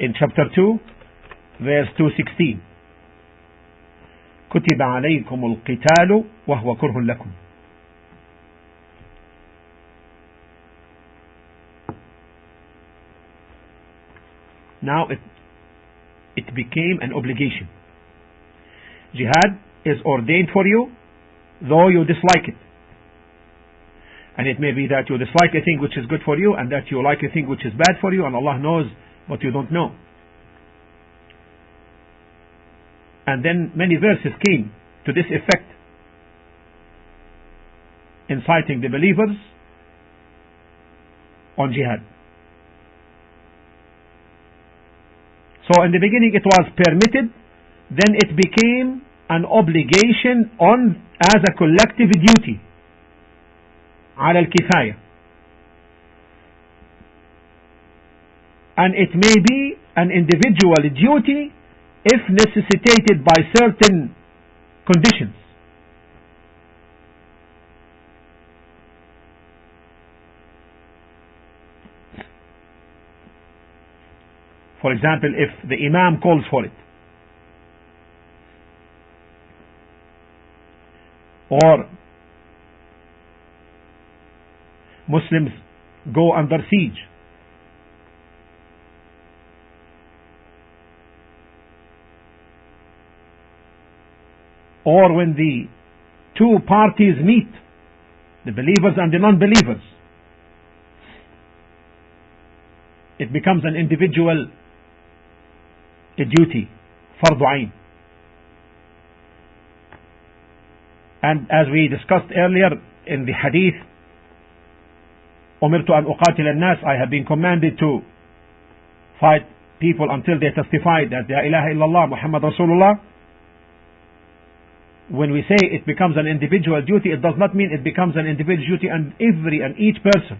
in chapter 2 verse 216. كتب عليكم القتال وهو كره لكم. Now it became an obligation. Jihad is ordained for you, though you dislike it. And it may be that you dislike a thing which is good for you, and that you like a thing which is bad for you, and Allah knows what you don't know. And then many verses came to this effect, inciting the believers on jihad. So in the beginning it was permitted, then it became an obligation as a collective duty, على الكفاية. And it may be an individual duty if necessitated by certain conditions. For example, if the Imam calls for it, or Muslims go under siege, or when the two parties meet, the believers and the non-believers, it becomes an individual duty, fardu ain. And as we discussed earlier in the hadith, أمرت أن أقاتل الناس, I have been commanded to fight people until they testify that La ilaha illallah Muhammad Rasulullah. When we say it becomes an individual duty, it does not mean it becomes an individual duty and each person.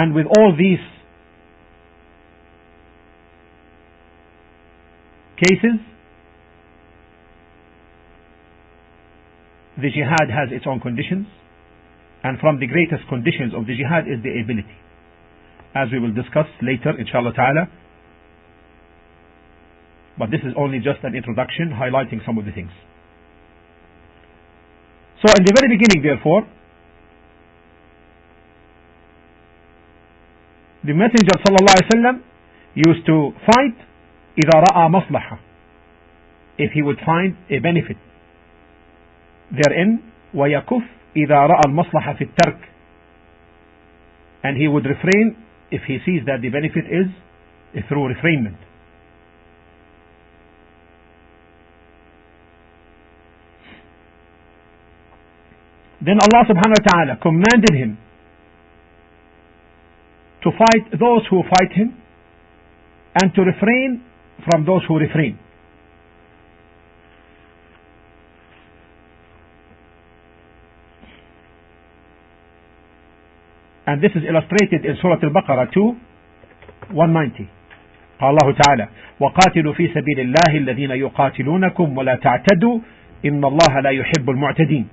And with all these cases, the jihad has its own conditions, and from the greatest conditions of the jihad is the ability, as we will discuss later inshallah ta'ala. But this is only just an introduction highlighting some of the things. So in the very beginning, therefore, the Messenger sallallahu alaihi wasallam used to fight إذا رأى مصلحة, if he would find a benefit therein, ويكف إذا رأى المصلحة في الترك, and he would refrain if he sees that the benefit is through refrainment. Then Allah subhanahu wa ta'ala commanded him to fight those who fight him and to refrain from those who refrain. And this is illustrated in Surah Al-Baqarah 2:190. قال الله تعالى وقاتلوا في سبيل الله الذين يقاتلونكم ولا تعتدوا إن الله لا يحب المعتدين.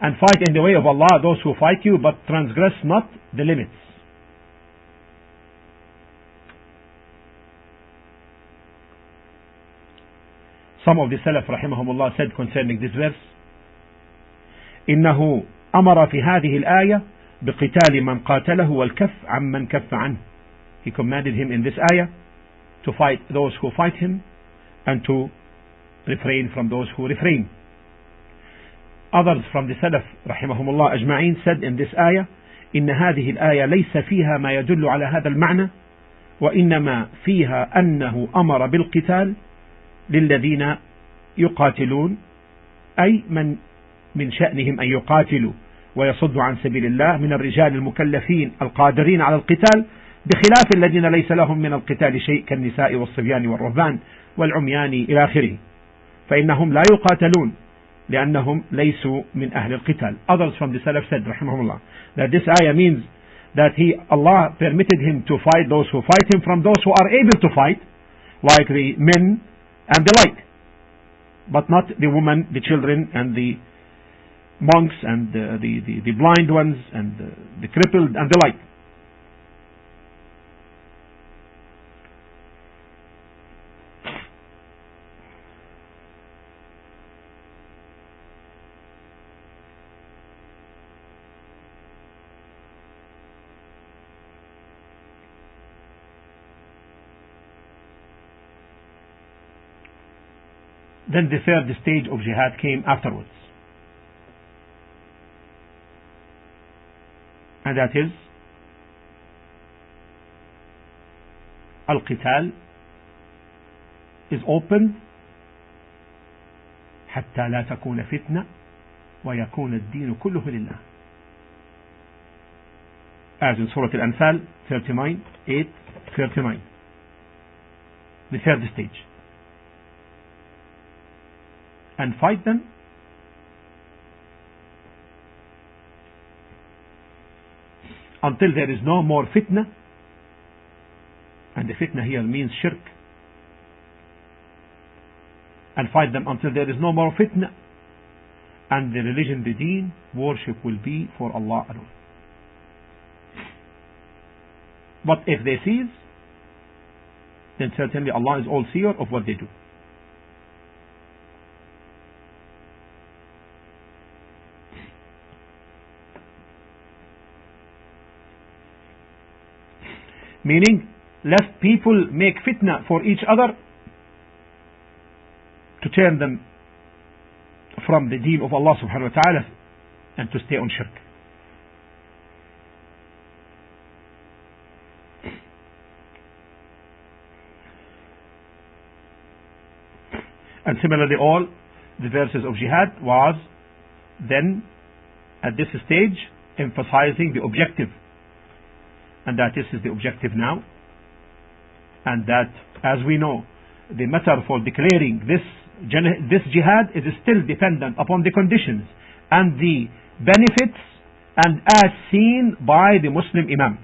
And fight in the way of Allah those who fight you, but transgress not the limits. Some of the Salaf Rahimahumullah said concerning this verse, إنه أمر في هذه الآية بقتال من قاتله والكف عمن كف عنه. He commanded him in this ayah to fight those who fight him and to refrain from those who refrain. Others from the Salaf Rahimahumullah أجمعين said in this ayah إن هذه الآية ليس فيها ما يدل على هذا المعنى وإنما فيها أنه أمر بالقتال للذين يقاتلون، أي من شأنهم أن يقاتلوا ويصدوا عن سبيل الله من الرجال المكلفين القادرين على القتال، بخلاف الذين ليس لهم من القتال شيء كالنساء والصبيان والرهبان والعميان إلى آخره، فإنهم لا يقاتلون لأنهم ليسوا من أهل القتال. Others from the Salaf said رحمهم that this ayah means that Allah permitted him to fight those who fight him from those who are able to fight, like the men and the like, but not the women, the children, and the monks, and the blind ones, and the crippled, and the like. Then the third stage of jihad came afterwards, and that is al-qital is opened حتى لا تكون فتنة ويكون الدين كله لله, as in Surah Al-Anfal 39, 8-39, the third stage. And fight them until there is no more fitna, and the fitna here means shirk, and fight them until there is no more fitna, and the religion, the deen, worship will be for Allah alone. But if they cease, then certainly Allah is all seer of what they do. Meaning, lest people make fitna for each other to turn them from the deen of Allah subhanahu wa ta'ala and to stay on shirk. And similarly, all the verses of jihad was then at this stage emphasizing the objective, and that this is the objective now, and that, as we know, the matter for declaring this jihad is still dependent upon the conditions and the benefits, and as seen by the Muslim Imam.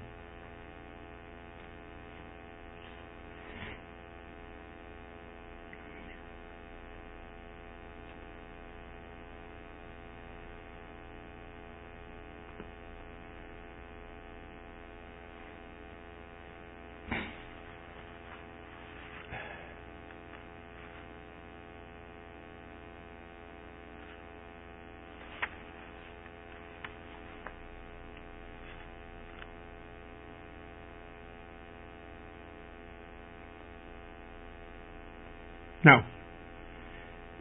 Now,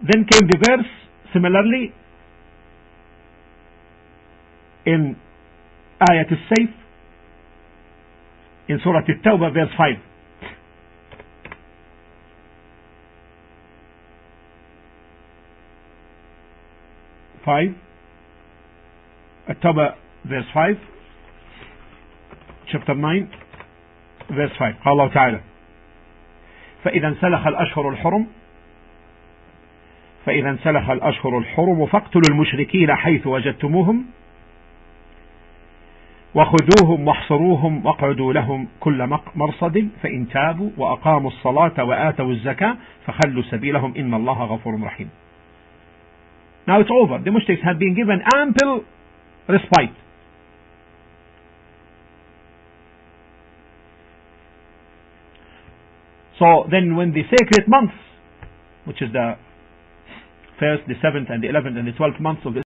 then came the verse similarly in Ayat al-Sayf in Surah At-Tawbah verse 5. At-Tawbah verse 5, chapter 9 verse 5. Allah Ta'ala فإذا انسلخ الأشهر الحرم فاقتلوا المشركين حيث وجدتموهم وخذوهم واحصروهم واقعدوا لهم كل مرصد فإن تابوا وأقاموا الصلاة وآتوا الزكاة فخلوا سبيلهم إن الله غفور رحيم. Now it's over. The mushriks have been given ample respite. So then when the sacred months, which is the 1st, the 7th, and the 11th, and the 12th months of the